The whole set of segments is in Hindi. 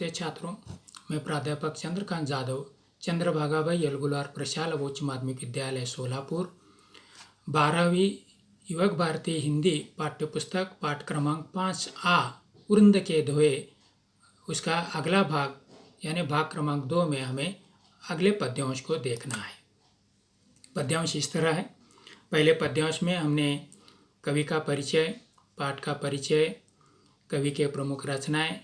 नमस्ते छात्रों, मैं प्राध्यापक चंद्रकांत जाधव चंद्रभागा भाई यलगुलार प्रशाल उच्च माध्यमिक विद्यालय सोलापुर 12वीं युवक भारती हिंदी पाठ्यपुस्तक पाठ क्रमांक 5A उरुंद के धोए उसका अगला भाग यानी भाग क्रमांक 2 में हमें अगले पद्यांश को देखना है। पद्यांश इस तरह है। पहले पद्यांश में हमने कवि का परिचय, पाठ का परिचय, कवि के प्रमुख रचनाएं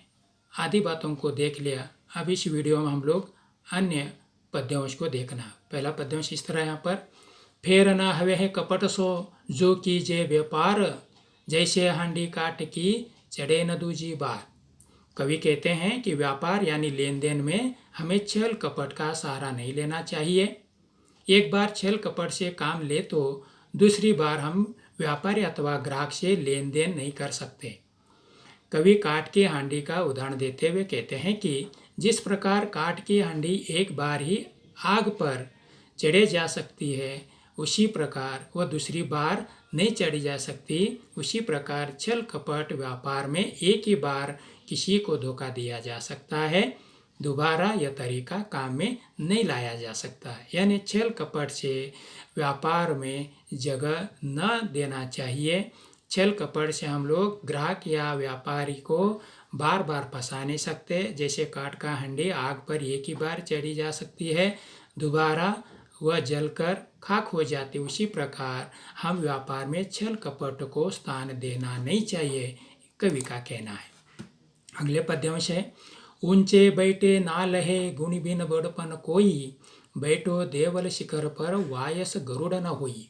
आदि बातों को देख लिया। अब इस वीडियो में हम लोग अन्य पद्यांश को देखना। पहला पद्यांश इस तरह यहाँ पर, फेर न हवे है कपट सो जो कीजे व्यापार, जैसे हांडी काट की चढ़े न दूजी बार। कवि कहते हैं कि व्यापार यानी लेन देन में हमें छल कपट का सहारा नहीं लेना चाहिए। एक बार छल कपट से काम ले तो दूसरी बार हम व्यापारी अथवा ग्राहक से लेन देन नहीं कर सकते। कवि काठ की हांडी का उदाहरण देते हुए कहते हैं कि जिस प्रकार काठ की हांडी एक बार ही आग पर चढ़े जा सकती है, उसी प्रकार वह दूसरी बार नहीं चढ़ी जा सकती। उसी प्रकार छल कपट व्यापार में एक ही बार किसी को धोखा दिया जा सकता है, दोबारा यह तरीका काम में नहीं लाया जा सकता। यानी छल कपट से व्यापार में जगह न देना चाहिए। छल कपट से हम लोग ग्राहक या व्यापारी को बार बार फंसा नहीं सकते। जैसे काठ का हांडी आग पर एक ही बार चढ़ी जा सकती है, दोबारा वह जलकर खाक हो जाती, उसी प्रकार हम व्यापार में छल कपट को स्थान देना नहीं चाहिए, कवि का कहना है। अगले पद्यांश है, ऊंचे बैठे ना लहे गुण बिन बड़पन कोई, बैठो देवल शिखर पर वायस गरुड़ न होई।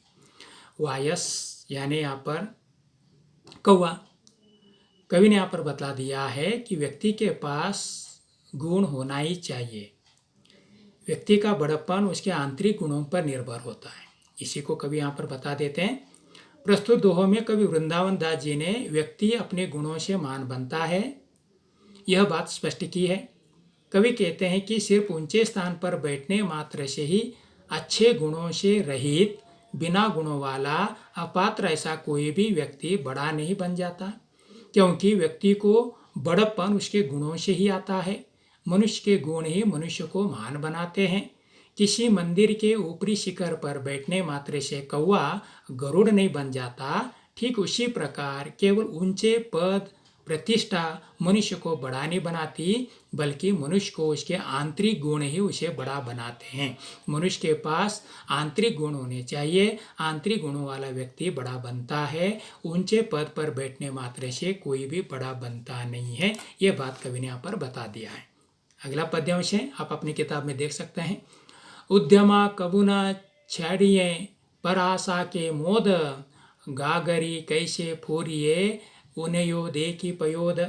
वायस यानी यहाँ पर कौवा। कवि ने यहाँ पर बता दिया है कि व्यक्ति के पास गुण होना ही चाहिए। व्यक्ति का बड़प्पन उसके आंतरिक गुणों पर निर्भर होता है। इसी को कवि यहाँ पर बता देते हैं। प्रस्तुत दोहों में कवि वृंदावन दास जी ने व्यक्ति अपने गुणों से महान बनता है, यह बात स्पष्ट की है। कवि कहते हैं कि सिर्फ ऊंचे स्थान पर बैठने मात्र से ही अच्छे गुणों से रहित बिना गुणों वाला अपात्र ऐसा कोई भी व्यक्ति बड़ा नहीं बन जाता, क्योंकि व्यक्ति को बड़प्पन उसके गुणों से ही आता है। मनुष्य के गुण ही मनुष्य को महान बनाते हैं। किसी मंदिर के ऊपरी शिखर पर बैठने मात्र से कौवा गरुड़ नहीं बन जाता, ठीक उसी प्रकार केवल ऊंचे पद प्रतिष्ठा मनुष्य को बड़ा नहीं बनाती, बल्कि मनुष्य को उसके आंतरिक गुण ही उसे बड़ा बनाते हैं। मनुष्य के पास आंतरिक गुण होने चाहिए, आंतरिक गुणों वाला व्यक्ति बड़ा बनता है। ऊंचे पद पर बैठने मात्र से कोई भी बड़ा बनता नहीं है, ये बात कवि ने यहाँ पर बता दिया है। अगला पद्यांश है, आप अपनी किताब में देख सकते हैं। उद्यमा कबुना छाड़िए पर आशा के मोद, गागरी कैसे फोरिए उन्हें देखी पयोद।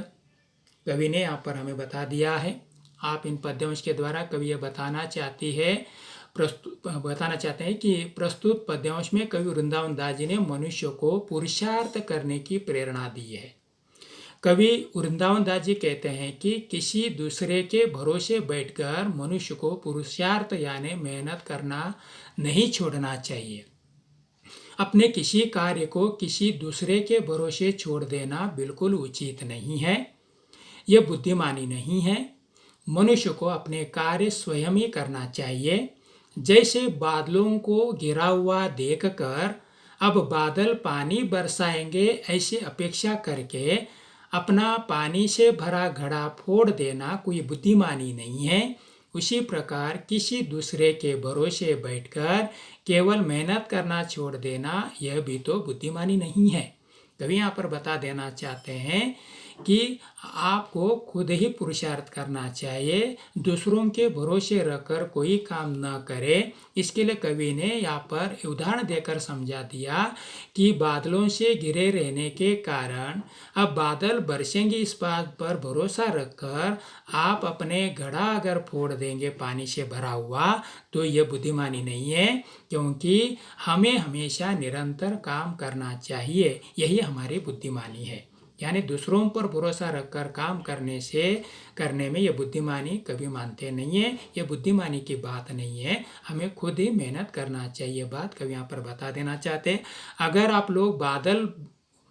कवि ने यहाँ पर हमें बता दिया है। आप इन पद्यांश के द्वारा कवि ये बताना चाहते हैं कि प्रस्तुत पद्यांश में कवि वृंदावन दास जी ने मनुष्य को पुरुषार्थ करने की प्रेरणा दी है। कवि वृंदावन दास जी कहते हैं कि किसी दूसरे के भरोसे बैठकर मनुष्य को पुरुषार्थ यानी मेहनत करना नहीं छोड़ना चाहिए। अपने किसी कार्य को किसी दूसरे के भरोसे छोड़ देना बिल्कुल उचित नहीं है, यह बुद्धिमानी नहीं है। मनुष्य को अपने कार्य स्वयं ही करना चाहिए। जैसे बादलों को घिरा हुआ देखकर अब बादल पानी बरसाएंगे, ऐसी अपेक्षा करके अपना पानी से भरा घड़ा फोड़ देना कोई बुद्धिमानी नहीं है। उसी प्रकार किसी दूसरे के भरोसे बैठकर केवल मेहनत करना छोड़ देना, यह भी तो बुद्धिमानी नहीं है। कवि यहाँ पर बता देना चाहते हैं कि आपको खुद ही पुरुषार्थ करना चाहिए, दूसरों के भरोसे रखकर कोई काम न करे। इसके लिए कवि ने यहाँ पर उदाहरण देकर समझा दिया कि बादलों से घिरे रहने के कारण अब बादल बरसेंगे, इस बात पर भरोसा रखकर आप अपने घड़ा अगर फोड़ देंगे पानी से भरा हुआ, तो यह बुद्धिमानी नहीं है, क्योंकि हमें हमेशा निरंतर काम करना चाहिए, यही हमारी बुद्धिमानी है। यानी दूसरों पर भरोसा रखकर काम करने में यह बुद्धिमानी कभी मानते नहीं है, यह बुद्धिमानी की बात नहीं है। हमें खुद ही मेहनत करना चाहिए, बात कभी यहाँ पर बता देना चाहते हैं। अगर आप लोग बादल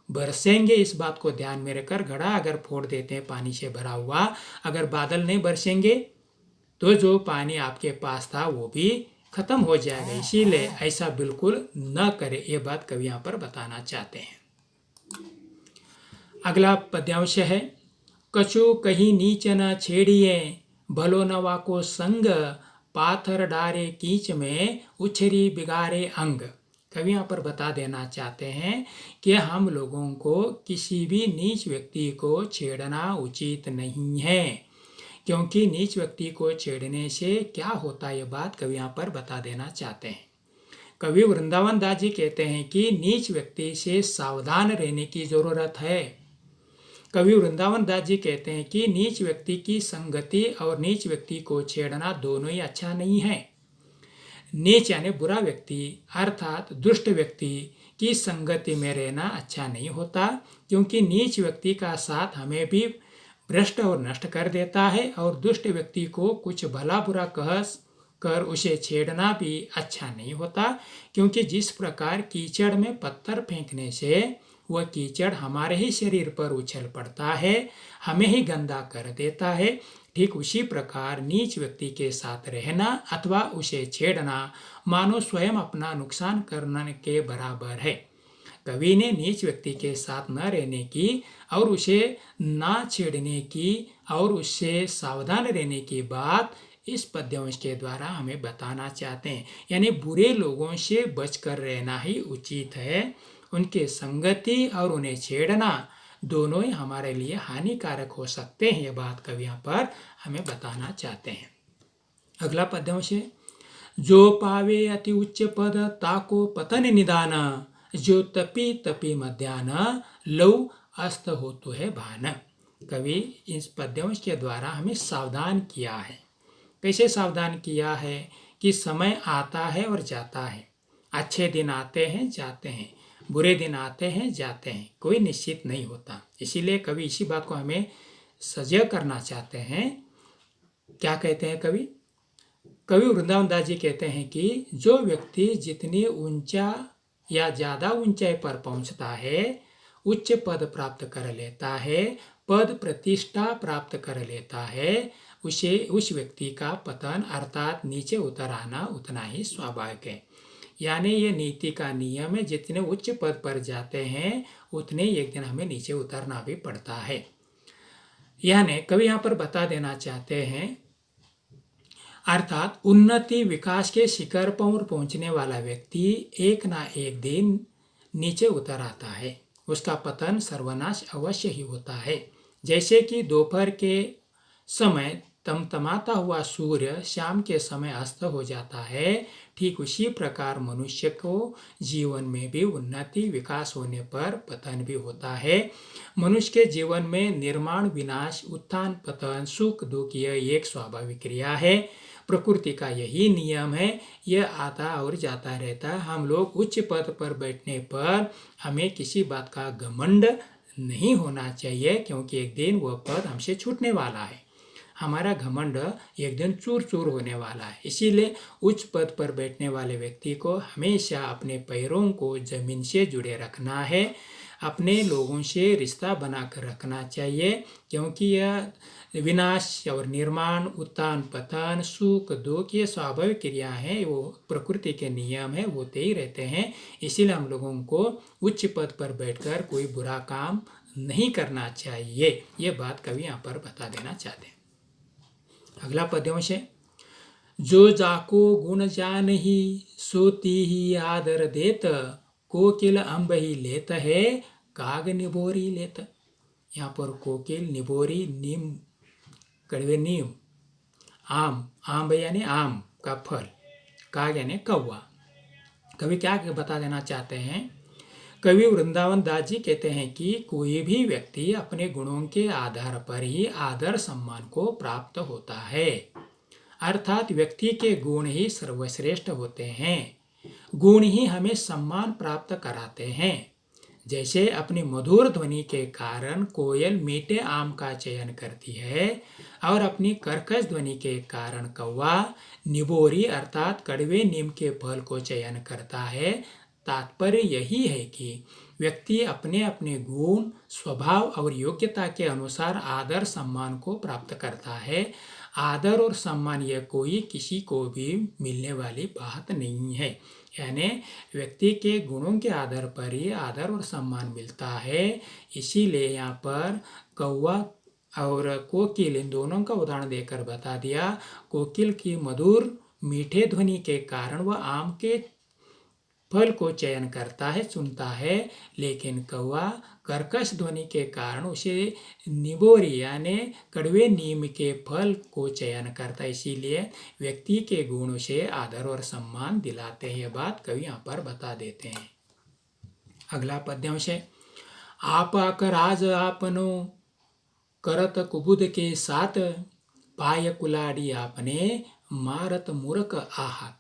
बरसेंगे, इस बात को ध्यान में रखकर घड़ा अगर फोड़ देते हैं पानी से भरा हुआ, अगर बादल नहीं बरसेंगे तो जो पानी आपके पास था वो भी खत्म हो जाएगा। इसीलिए ऐसा बिल्कुल न करें, ये बात कवि यहाँ पर बताना चाहते हैं। अगला पद्यांश है, कछु कहीं नीच न छेड़िए, भलो नवा को संग, पाथर डारे कीच में, उछरी बिगाड़े अंग। कवि यहाँ पर बता देना चाहते हैं कि हम लोगों को किसी भी नीच व्यक्ति को छेड़ना उचित नहीं है, क्योंकि नीच व्यक्ति को छेड़ने से क्या होता है ये बात कवि यहाँ पर बता देना चाहते हैं। कवि वृंदावन दास जी कहते हैं कि नीच व्यक्ति से सावधान रहने की जरूरत है। कवि वृंदावन दास जी कहते हैं कि नीच व्यक्ति की संगति और नीच व्यक्ति को छेड़ना दोनों ही अच्छा नहीं है। नीच यानी बुरा व्यक्ति अर्थात दुष्ट व्यक्ति की संगति में रहना अच्छा नहीं होता, क्योंकि नीच व्यक्ति का साथ हमें भी भ्रष्ट और नष्ट कर देता है, और दुष्ट व्यक्ति को कुछ भला बुरा कह कर उसे छेड़ना भी अच्छा नहीं होता, क्योंकि जिस प्रकार कीचड़ में पत्थर फेंकने से वह कीचड़ हमारे ही शरीर पर उछल पड़ता है, हमें ही गंदा कर देता है, ठीक उसी प्रकार नीच व्यक्ति के साथ रहना अथवा उसे छेड़ना मानो स्वयं अपना नुकसान करने के बराबर है। कवि ने नीच व्यक्ति के साथ न रहने की और उसे ना छेड़ने की और उससे सावधान रहने की बात इस पद्यांश के द्वारा हमें बताना चाहते हैं। यानी बुरे लोगों से बचकर रहना ही उचित है। उनके संगति और उन्हें छेड़ना दोनों ही हमारे लिए हानिकारक हो सकते हैं, ये बात कवि यहाँ पर हमें बताना चाहते हैं। अगला पद्यांश है, जो पावे अति उच्च पद ताको पतन निदान, जो तपी तपी मध्यान, लव अस्त हो तो है भान। कवि इस पद्यांश के द्वारा हमें सावधान किया है। कैसे सावधान किया है कि समय आता है और जाता है, अच्छे दिन आते हैं जाते हैं, बुरे दिन आते हैं जाते हैं, कोई निश्चित नहीं होता। इसीलिए कवि इसी बात को हमें सजग करना चाहते हैं। क्या कहते हैं कवि? कवि वृंदावन दास जी कहते हैं कि जो व्यक्ति जितनी ऊंचा या ज़्यादा ऊंचाई पर पहुंचता है, उच्च पद प्राप्त कर लेता है, पद प्रतिष्ठा प्राप्त कर लेता है, उस व्यक्ति का पतन अर्थात नीचे उतर आना उतना ही स्वाभाविक है। यानी ये नीति का नियम है, जितने उच्च पद पर जाते हैं उतने एक दिन हमें नीचे उतरना भी पड़ता है। यानी कवि यहाँ पर बता देना चाहते हैं, अर्थात उन्नति विकास के शिखर पर पहुंचने वाला व्यक्ति एक ना एक दिन नीचे उतर आता है, उसका पतन सर्वनाश अवश्य ही होता है। जैसे कि दोपहर के समय तमतमाता हुआ सूर्य शाम के समय अस्त हो जाता है, ठीक उसी प्रकार मनुष्य को जीवन में भी उन्नति विकास होने पर पतन भी होता है। मनुष्य के जीवन में निर्माण विनाश उत्थान पतन सुख दुख यह एक स्वाभाविक क्रिया है, प्रकृति का यही नियम है, यह आता और जाता रहता है। हम लोग उच्च पद पर बैठने पर हमें किसी बात का घमंड नहीं होना चाहिए, क्योंकि एक दिन वह पद हमसे छूटने वाला है, हमारा घमंड एक दिन चूर चूर होने वाला है। इसीलिए उच्च पद पर बैठने वाले व्यक्ति को हमेशा अपने पैरों को जमीन से जुड़े रखना है, अपने लोगों से रिश्ता बनाकर रखना चाहिए, क्योंकि यह विनाश और निर्माण उत्थान पतन सुख दुख ये स्वाभाविक क्रिया है, वो प्रकृति के नियम है, होते ही रहते हैं। इसीलिए हम लोगों को उच्च पद पर बैठकर कोई बुरा काम नहीं करना चाहिए, ये बात कवि यहाँ पर बता देना चाहते हैं। अगला पद्यांश है, जो जाको गुण जान ही सोती ही आदर देत, कोकिल अम्ब ही लेत है काग निबोरी लेत। यहाँ पर कोकिल निबोरी नीम कड़वे नीम, आम यानी आम का फल, काग यानी कौवा। कवि क्या बता देना चाहते हैं? कवि वृंदावन दास जी कहते हैं कि कोई भी व्यक्ति अपने गुणों के आधार पर ही आदर सम्मान को प्राप्त होता है, अर्थात व्यक्ति के गुण ही सर्वश्रेष्ठ होते हैं, गुण ही हमें सम्मान प्राप्त कराते हैं। जैसे अपनी मधुर ध्वनि के कारण कोयल मीठे आम का चयन करती है और अपनी कर्कश ध्वनि के कारण कौवा निबोरी अर्थात कड़वे नीम के फल को चयन करता है। तात्पर्य यही है कि व्यक्ति अपने अपने गुण, स्वभाव और योग्यता के अनुसार आदर सम्मान को प्राप्त करता है। आदर और सम्मान यह कोई किसी को भी मिलने वाली बात नहीं है। यानी व्यक्ति के गुणों के आधार पर ही आदर और सम्मान मिलता है। इसीलिए यहाँ पर कौवा और कोकिल इन दोनों का उदाहरण देकर बता दिया। कोकिल की मधुर मीठे ध्वनि के कारण वह आम के फल को चयन करता है, चुनता है, लेकिन कौवा कर्कश ध्वनि के कारण उसे निबोरी यानी कड़वे नीम के फल को चयन करता है। इसीलिए व्यक्ति के गुणों से आदर और सम्मान दिलाते हैं। यह बात कवि यहाँ पर बता देते हैं। अगला पद्यांश है, आप आकर आज आपनो करत कुबुद के साथ, पाय कुलाड़ी आपने मारत मूर्ख आहत।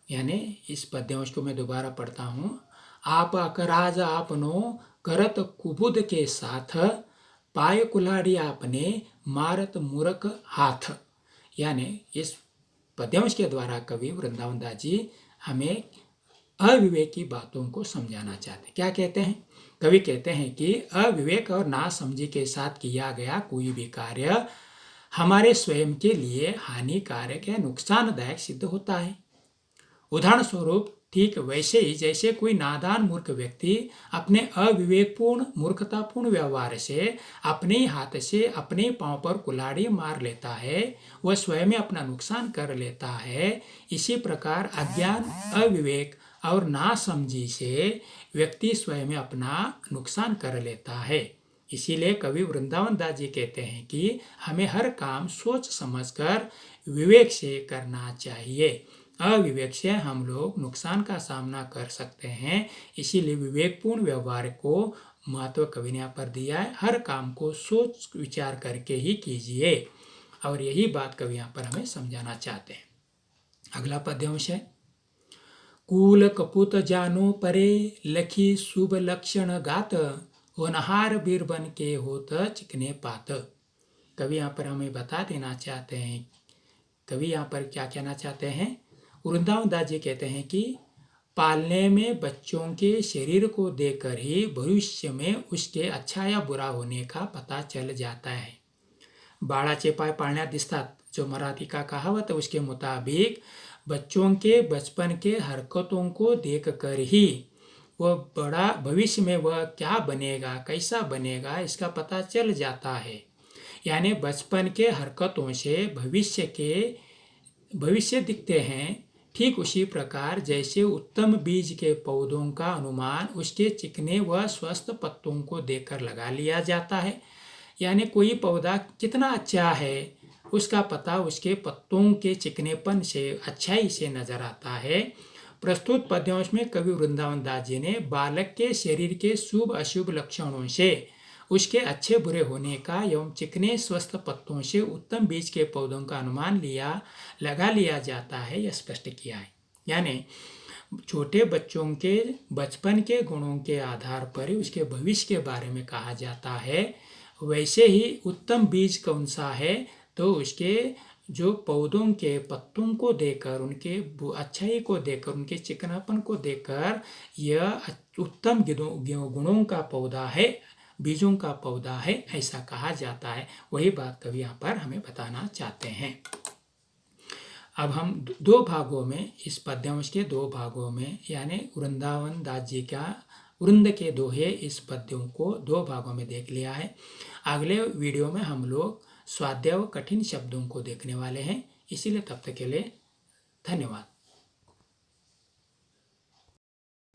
यानी इस पद्यांश को मैं दोबारा पढ़ता हूँ। आप आकर आज आपनो करत कुबुद के साथ, पाय कुल्हाड़ी आपने मारत मूर्ख हाथ। यानी इस पद्यांश के द्वारा कवि वृंदावन दास जी हमें अविवेक की बातों को समझाना चाहते हैं। क्या कहते हैं? कवि कहते हैं कि अविवेक और नासमझी के साथ किया गया कोई भी कार्य हमारे स्वयं के लिए हानिकारक या नुकसानदायक सिद्ध होता है। उदाहरण स्वरूप ठीक वैसे ही जैसे कोई नादान मूर्ख व्यक्ति अपने अविवेकपूर्ण मूर्खतापूर्ण व्यवहार से अपने हाथ से अपने पांव पर कुल्हाड़ी मार लेता है, वह स्वयं अपना नुकसान कर लेता है। इसी प्रकार अज्ञान, अविवेक और नासमझी से व्यक्ति स्वयं अपना नुकसान कर लेता है। इसीलिए कवि वृंदावन दास जी कहते हैं कि हमें हर काम सोच समझकर विवेक से करना चाहिए। अविवेक से हम लोग नुकसान का सामना कर सकते हैं। इसीलिए विवेकपूर्ण व्यवहार को महत्व कवि ने यहाँ पर दिया है। हर काम को सोच विचार करके ही कीजिए, और यही बात कवि यहाँ पर हमें समझाना चाहते हैं। अगला पद्यांश है, कूल कपूत जानो परे, लखी शुभ लक्षण गात, होनहार बीर बन के होत चिकने पात। कवि यहाँ पर हमें बता देना चाहते हैं, कवि यहाँ पर क्या कहना चाहते हैं? वृंदावन दास जी कहते हैं कि पालने में बच्चों के शरीर को देखकर ही भविष्य में उसके अच्छा या बुरा होने का पता चल जाता है। बाळाचे पाय पाळण्यात दिसतात, जो मराठी का कहावत है, उसके मुताबिक बच्चों के बचपन के हरकतों को देखकर ही वह बड़ा भविष्य में वह क्या बनेगा, कैसा बनेगा, इसका पता चल जाता है। यानी बचपन के हरकतों से भविष्य दिखते हैं। ठीक उसी प्रकार जैसे उत्तम बीज के पौधों का अनुमान उसके चिकने व स्वस्थ पत्तों को देखकर लगा लिया जाता है। यानी कोई पौधा कितना अच्छा है उसका पता उसके पत्तों के चिकनेपन से, अच्छाई से नजर आता है। प्रस्तुत पद्यांश में कवि वृंदावन दास जी ने बालक के शरीर के शुभ अशुभ लक्षणों से उसके अच्छे बुरे होने का एवं चिकने स्वस्थ पत्तों से उत्तम बीज के पौधों का अनुमान लगा लिया जाता है, यह स्पष्ट किया है। यानी छोटे बच्चों के बचपन के गुणों के आधार पर उसके भविष्य के बारे में कहा जाता है। वैसे ही उत्तम बीज कौन सा है, तो उसके जो पौधों के पत्तों को देखकर, उनके अच्छाई को देखकर, उनके चिकनापन को देखकर यह उत्तम गुणों का पौधा है, बीजों का पौधा है, ऐसा कहा जाता है। वही बात कवि यहाँ पर हमें बताना चाहते हैं। अब हम दो भागों में, इस पद्यांश के दो भागों में, यानी वृंदावन दास जी का वृंद के दोहे, इस पद्यों को दो भागों में देख लिया है। अगले वीडियो में हम लोग स्वाध्याय व कठिन शब्दों को देखने वाले हैं। इसीलिए तब तक के लिए धन्यवाद।